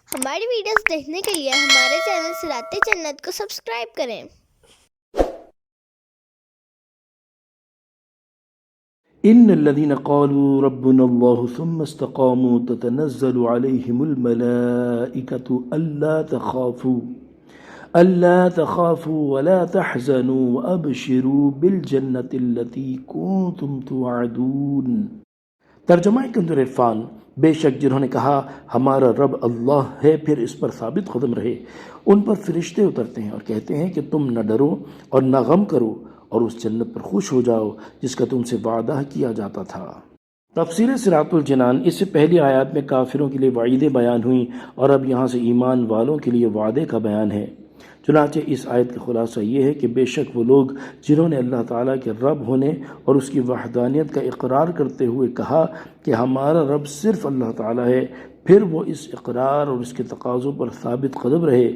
ہماری ویڈیوز دیکھنے کے لیے ہمارے چینل صراط جنت کو سبسکرائب کریں۔ إن الذين قالوا ربنا الله ثم استقاموا تتنزل عليهم الملائكة ألا تخافوا ولا تحزنوا وأبشروا بالجنة التي كنتم توعدون۔ ترجمہ کنز عرفان۔ بے شک جنہوں نے کہا ہمارا رب اللہ ہے پھر اس پر ثابت قدم رہے، ان پر فرشتے اترتے ہیں اور کہتے ہیں کہ تم نہ ڈرو اور نہ غم کرو اور اس جنت پر خوش ہو جاؤ جس کا تم سے وعدہ کیا جاتا تھا۔ تفسیر صراط الجنان۔ اس سے پہلی آیات میں کافروں کے لیے وعیدیں بیان ہوئیں اور اب یہاں سے ایمان والوں کے لیے وعدے کا بیان ہے۔ چنانچہ اس آیت کا خلاصہ یہ ہے کہ بے شک وہ لوگ جنہوں نے اللہ تعالیٰ کے رب ہونے اور اس کی وحدانیت کا اقرار کرتے ہوئے کہا کہ ہمارا رب صرف اللہ تعالیٰ ہے، پھر وہ اس اقرار اور اس کے تقاضوں پر ثابت قدم رہے،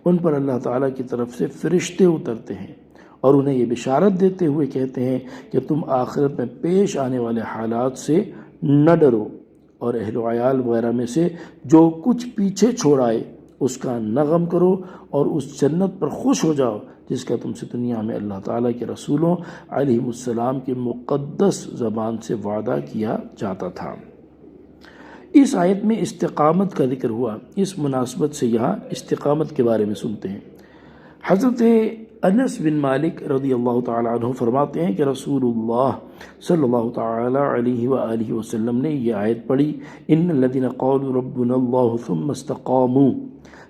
ان پر اللہ تعالیٰ کی طرف سے فرشتے اترتے ہیں اور انہیں یہ بشارت دیتے ہوئے کہتے ہیں کہ تم آخرت میں پیش آنے والے حالات سے نہ ڈرو اور اہل و عیال وغیرہ میں سے جو کچھ پیچھے چھوڑ آئے اس کا نہ غم کرو اور اس جنت پر خوش ہو جاؤ جس کا تم سے دنیا میں اللہ تعالیٰ کے رسولوں علیہ السلام کی مقدس زبان سے وعدہ کیا جاتا تھا۔ اس آیت میں استقامت کا ذکر ہوا۔ اس مناسبت سے یہاں استقامت کے بارے میں سنتے ہیں۔ حضرت انس بن مالک رضی اللہ تعالیٰ عنہ فرماتے ہیں کہ رسول اللہ صلی اللہ تعالیٰ علیہ وآلہ وسلم نے یہ آیت پڑھی، ان الذین قالوا ربنا اللہ ثم استقاموا۔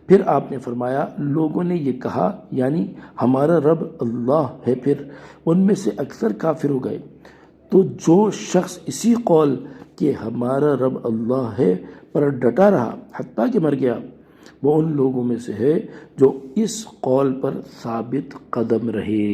پھر آپ نے فرمایا لوگوں نے یہ کہا یعنی ہمارا رب اللہ ہے، پھر ان میں سے اکثر کافر ہو گئے۔ تو جو شخص اسی قول کہ ہمارا رب اللہ ہے پر ڈٹا رہا حتیٰ کہ مر گیا، وہ ان لوگوں میں سے ہے جو اس قول پر ثابت قدم رہے۔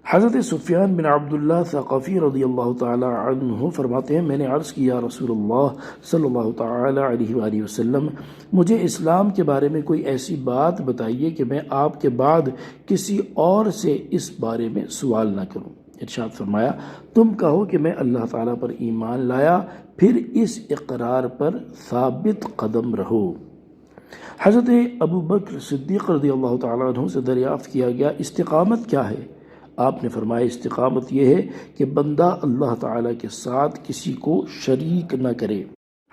حضرت سفیان بن عبداللہ ثقفی رضی اللہ تعالی عنہ فرماتے ہیں میں نے عرض کیا رسول اللہ صلی اللہ تعالی علیہ وآلہ وسلم، مجھے اسلام کے بارے میں کوئی ایسی بات بتائیے کہ میں آپ کے بعد کسی اور سے اس بارے میں سوال نہ کروں۔ ارشاد فرمایا تم کہو کہ میں اللہ تعالیٰ پر ایمان لایا، پھر اس اقرار پر ثابت قدم رہو۔ حضرت ابو بکر صدیق رضی اللہ تعالیٰ عنہ سے دریافت کیا گیا استقامت کیا ہے؟ آپ نے فرمایا استقامت یہ ہے کہ بندہ اللہ تعالیٰ کے ساتھ کسی کو شریک نہ کرے۔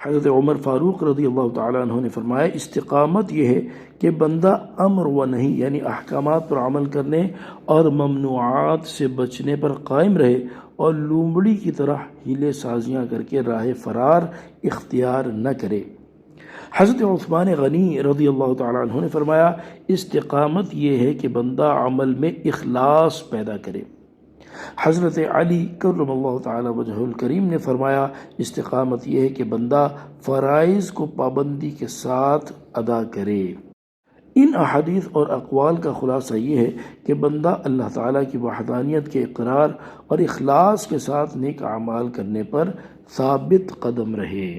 حضرت عمر فاروق رضی اللہ تعالیٰ عنہ نے فرمایا استقامت یہ ہے کہ بندہ امر و نہیں یعنی احکامات پر عمل کرنے اور ممنوعات سے بچنے پر قائم رہے اور لومڑی کی طرح ہیلے سازیاں کر کے راہ فرار اختیار نہ کرے۔ حضرت عثمان غنی رضی اللہ تعالیٰ عنہ نے فرمایا استقامت یہ ہے کہ بندہ عمل میں اخلاص پیدا کرے۔ حضرت علی کرم اللہ تعالیٰ وجہ الکریم نے فرمایا استقامت یہ ہے کہ بندہ فرائض کو پابندی کے ساتھ ادا کرے۔ ان احادیث اور اقوال کا خلاصہ یہ ہے کہ بندہ اللہ تعالیٰ کی وحدانیت کے اقرار اور اخلاص کے ساتھ نیک اعمال کرنے پر ثابت قدم رہے۔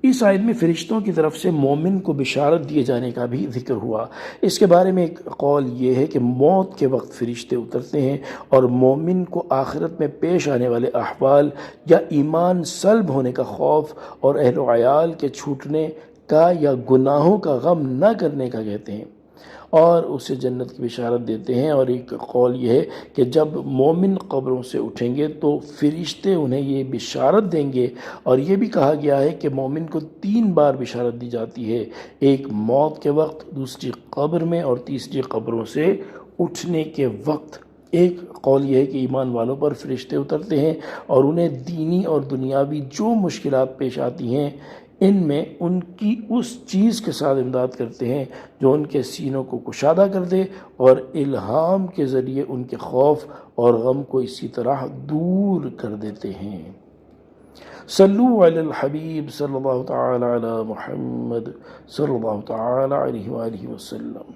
اس آیت میں فرشتوں کی طرف سے مومن کو بشارت دیے جانے کا بھی ذکر ہوا۔ اس کے بارے میں ایک قول یہ ہے کہ موت کے وقت فرشتے اترتے ہیں اور مومن کو آخرت میں پیش آنے والے احوال یا ایمان سلب ہونے کا خوف اور اہل و عیال کے چھوٹنے کا یا گناہوں کا غم نہ کرنے کا کہتے ہیں اور اسے جنت کی بشارت دیتے ہیں۔ اور ایک قول یہ ہے کہ جب مومن قبروں سے اٹھیں گے تو فرشتے انہیں یہ بشارت دیں گے، اور یہ بھی کہا گیا ہے کہ مومن کو 3 بار بشارت دی جاتی ہے، ایک موت کے وقت، دوسری قبر میں اور تیسری قبروں سے اٹھنے کے وقت۔ ایک قول یہ ہے کہ ایمان والوں پر فرشتے اترتے ہیں اور انہیں دینی اور دنیاوی جو مشکلات پیش آتی ہیں ان میں ان کی اس چیز کے ساتھ امداد کرتے ہیں جو ان کے سینوں کو کشادہ کر دے اور الہام کے ذریعے ان کے خوف اور غم کو اسی طرح دور کر دیتے ہیں۔ صلو علی الحبیب صلی اللہ تعالی علی محمد صلی اللہ تعالی علیہ وآلہ وسلم۔